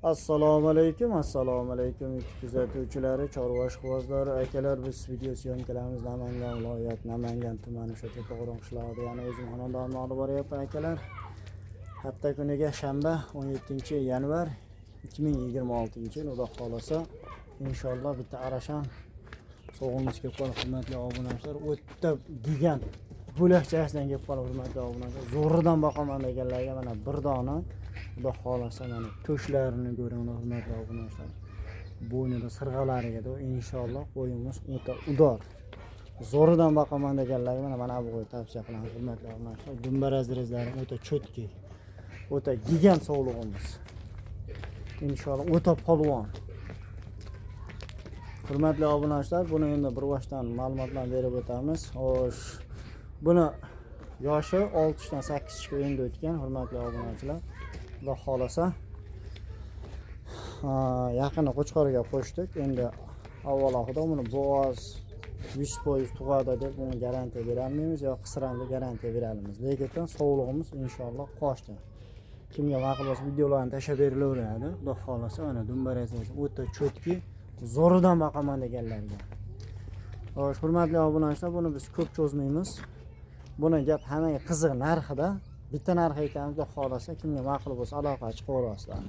Assalomu alaykum, YouTube kuzatuvchilari, chorva ishqibozlari, akalar, biz video syomkalarimiz Namangan viloyati, Namangan tumani o'sha Tepaquron qishlog'ida, ya'ni o'zim xonadonimni olib boryapman akalar. Hafta kuniga shanba 17-yanvar 2026-yil, Xudo xolasa, inshaalloh bitta arasham sog'inimiz kelib qoldi, hurmatli obunachilar. O'ta gigant bo'lakchasidan kelib qoldi, hurmatli obunachilar. Zo'ridan boqaman deganlarga mana bir dona, Xudo xolasa, mana to'shlarini ko'ringlar, hurmatli obunachilar. Bo'ynida sirg'alariga inshaalloh qo'yimiz o'ta udor. Zo'ridan boqaman deganlarga mana bu qo'y tavsiya qilaman, hurmatli obunachilar. Dumbarazlari o'ta cho'tki, o'ta gigant sog'lig'imiz. Inshaalloh o'ta polvon. Hurmatli obunachilar, buni endi bir boshdan ma'lumotlar berib o'tamiz. Xo'sh, buni yoshi 6 dan 8 ga endi o'tgan, hurmatli obunachilar. Xudo xolasa, yaqinda Qo'chqorga qo'shdik. Endi avvalo xudo buni bo'g'oz 100% tug'adi deb buni garantiya beramiz yo qisramda garantiya beramiz. Lekin sog'lig'imiz inshaalloh qochdi. Kimga ma'qul bo'lsa videolarni tashlab berilaveradi. Xudo xolasa, mana dumbarazlar o'ta cho'tki, zo'ridan boqaman deganlarga. Xo'sh, hurmatli obunachilar, buni biz ko'p cho'zmaymiz. Buni gap hammaga qiziq narxida. Bitta narx aytamiz, Xudo xolasa, kimga ma'qul bo'lsa aloqa chiqaverasizlar.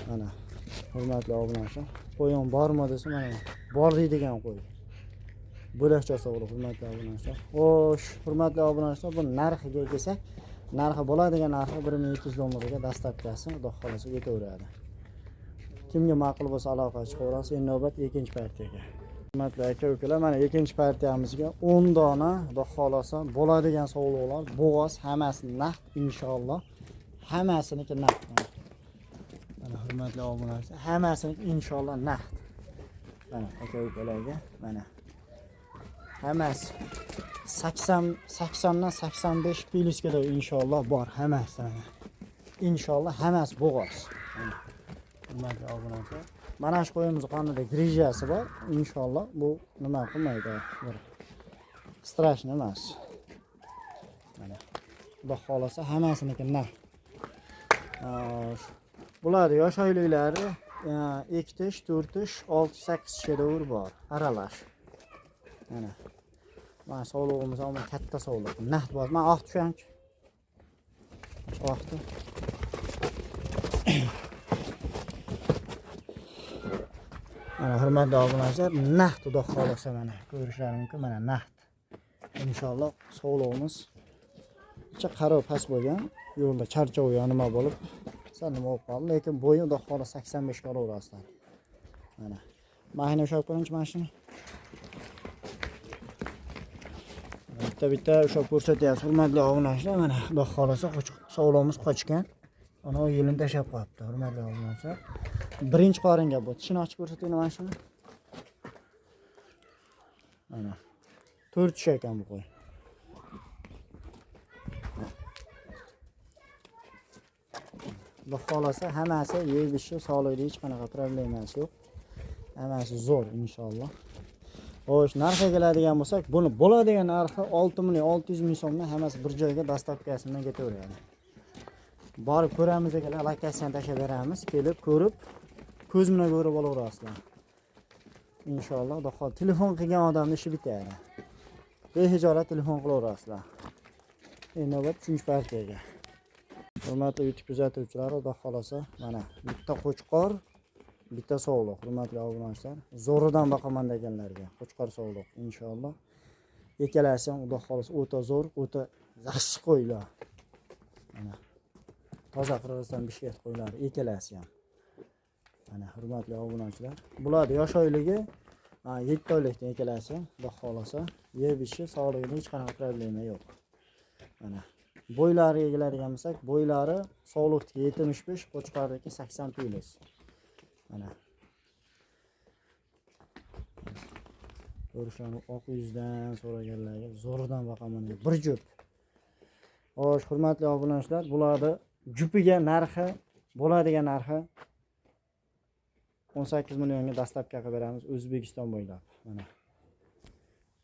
Mana hurmatli obunachilar, qo'yim bormi desa, mana bor deydigan qo'y. Bo'lakcha sog'liq, hurmatli obunachilar. Xo'sh, hurmatli obunachilar, bu narxiga kelsak, narxi bo'ladigan narxi $1200 ga dastlabkasi, Xudo xolasa, ketaveradi. Kimga ma'qul bo'lsa aloqa chiqaverasiz. Endi navbat ikkinchi partiyaga. Hurmatli aka-ukalar, mana ikkinchi partiyamizga 10 dona, Xudo xolasa, bo'ladigan sog'liqlar, bo'g'oz, hammasi naqd inshaalloh. Hammasiniki naqd. Mana hurmatli obunachilar, hammasiniki inshaalloh naqd. Mana aka-ukalarga, mana hammasi 80 dan 85 plyuskada inshaalloh bor hammasi. Inshaalloh hammasi bo'g'oz. Hurmatli obunachilar, mana shu qo'yimiz qonida grijasi bor. Inshaalloh bu nima qilmaydi. Strashni emas. Mana Xudo xolasa hammasiniki naqd. Bular yosh oyliklari 2 tish, 4 tish, 6-8 ga davr bor, aralash. Mana sog'lig'imiz ham katta sog'liq. Naqd bor. Men oq tushanchi. Oqdi. Mana hurmatli obunachilar, naqd, Xudo xolasa, mana ko'rishlaringiz mumkin, mana naqd. Inshaalloh sog'lig'imiz qarab past bo'lgan, yo'lda charchov yo nima bo'lib, sal nima bo'lib qoldi, lekin bo'yi Xudo xolasa 85 ga olaverasizlar. Mana mashina ushlab ko'ringchi, mashina. Bitta ushlab ko'rsatyapsiz, hurmatli obunachilar. Mana Xudo xolasa sog'lig'imiz qochgan. Ana o yilini tashlab qo'yibdi, hurmatli obunachilar. Birinchi qoringa bu. Tishini ochib ko'rsating mana shuni. Mana 4 tish ekan bu qo'y. Xudo xolasa hammasi yeb-ichi sog'lig'ida hech qanaqa problemasi yo'q. Hammasi zo'r inshaalloh. Xo'sh, narxiga keladigan bo'lsak, buni bo'ladigan narxi 6 million 600 ming so'mdan hammasi bir joyga dastlabkasidan ketaveradi. Borib ko'ramiz ekan, lokatsiyani tashlab beramiz, kelib ko'rib, ko'z bilan ko'rib olaverasizlar. Inshaalloh, Xudo xolasa, telefon qilgan odamning ishi bitadi. Behijolat telefon qilaverasizlar. Endi navbat 3-partiyaga. Hurmatli YouTube kuzatuvchilari, Xudo xolasa, mana bitta qo'chqor, bitta sog'liq, hurmatli obunachilar. Zo'ridan boqaman deganlarga qo'chqor sog'liq inshaalloh. Ikkalasi ham Xudo xolasa o'ta zo'r, o'ta yaxshi qo'ylar. Mana toza Qirg'iziston bishket qo'ylari ikkalasi ham. Mana hurmatli obunachilar, bular yosh oyligi 7 oylikdan ikkalasi, Xudo xolasa, yeb-ichi sog'lig'ida hech qanaqa problema yo'q. Mana bo'ylariga keladigan bo'lsak, bo'ylari sog'liqdagi 75, qo'chqordagi 80 plyus. Mana ko'rishlarni oq yuzdan so'raganlarga zo'ridan boqaman deb bir jup. Xo'sh, hurmatli obunachilar, bularni jupiga narxi, bo'ladigan narxi 18 millionga dastlabki qilib beramiz, O'zbekiston bo'ylab.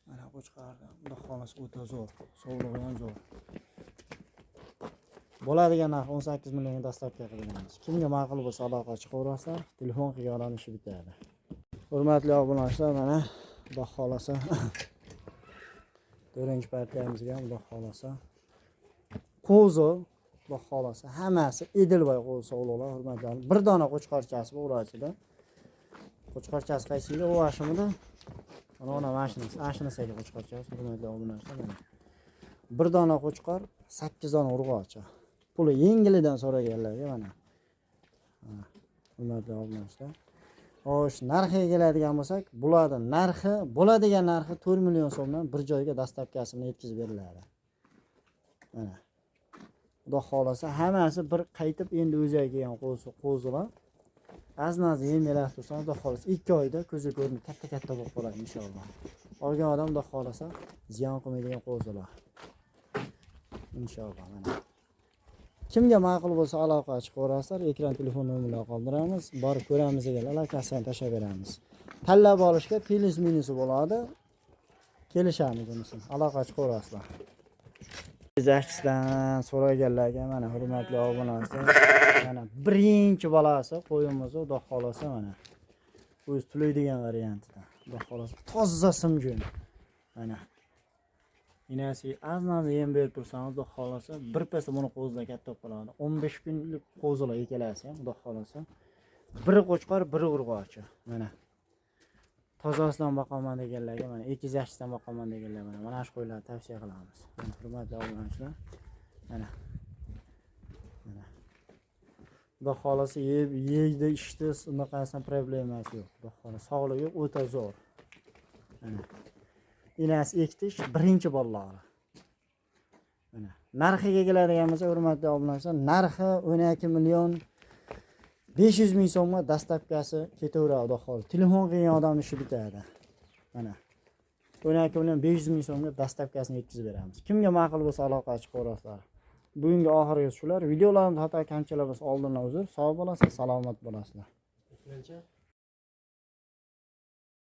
Mana qo'chqorda Xudo xolasa o'ta zo'r, sog'lig'i ham zo'r. Bo'ladigan narx 18 millionga dastavka qilamiz. Kimga ma'qul bo'lsa aloqa chiqaverasizlar, telefon qilgan ishi bitadi. Hurmatli obunachilar, mana Xudo xolasa 4-partiyamizga ham Xudo xolasa qo'zi, Xudo xolasa hammasi Edilboy qo'zi sog'liqlar, hurmatli. Bir dona qo'chqorchasi bor ichida. Qo'chqorchasi qaysiga u ashimida? Mana mashinasiga qo'chqorchasi, hurmatli obunachilar. Bir dona qo'chqor, 8 dona urg'ochi. Puli yengilidan so'raganlarga mana. Hurmatli obunachilar. Xo'sh, narxiga keladigan bo'lsak, bo'ladigan narxi 4 million so'mdan bir joyga dastavkasini yetkazib beriladi. Mana. Xudo xolasa hammasi bir qaytib endi o'ziga kelgan qo'zilar. Aznaz yemelab tursangiz, Xudo xolasa 2 oyda ko'zga ko'rinib katta bo'lib qoladi inshaalloh. Olgan odam Xudo xolasa ziyon qilmaydigan qo'zilar. Inshaalloh mana. Kimga ma'qul bo'lsa aloqa chiqaverasizlar, ekran telefon nomerlarini qoldiramiz, borib ko'ramiz deganlar lokasiyani tashlab beramiz. Tanlab olishga plus minusi bo'ladi. Kelishamiz unisini. Aloqa chiqaverasizlar. Jizzaxdan so'raganlarga mana hurmatli obunachilar, mana birinchi bolasi qo'yimiz, Xudo xolasa mana. O'z to'laydigan variantida. Xudo xolasa toza simjun. Mana inasi aznazni yem berib tursangiz, Xudo xolasa bir pasta buni qo'zidan katta bo'lib qoladi. 15 kunlik qo'zilar ekalasi ham, Xudo xolasa. Biri qo'chqor, biri urg'ochi. Mana tozasidan boqaman deganlarga, mana ekizashdan boqaman deganlarga mana shu qo'ylarni tavsiya qilamiz. Hurmatli obunachilar. Mana. Xudo xolasa yeydi, ichdi, unaqasidan problemasi yo'q. Xudo xolasa sog'ligi o'ta zo'r. Mana inasi ektish birinchi bolalari. Mana narxiga keladigan bo'lsa, hurmatli obunachilar, narxi 12 million 500 ming so'mga dastavkasi ketaveradi, Xudo xolasa. Telefon qilgan odamning ishi bitadi. Mana 12 million 500 ming so'mga dastavkasini yetkazib beramiz. Kimga ma'qul bo'lsa aloqa chiqaverasizlar. Bugungi oxirgi shular. Videolarimiz xato kamchilar bo'lsa oldindan uzr. Sog' bo'lasizlar, salomat bo'lasizlar.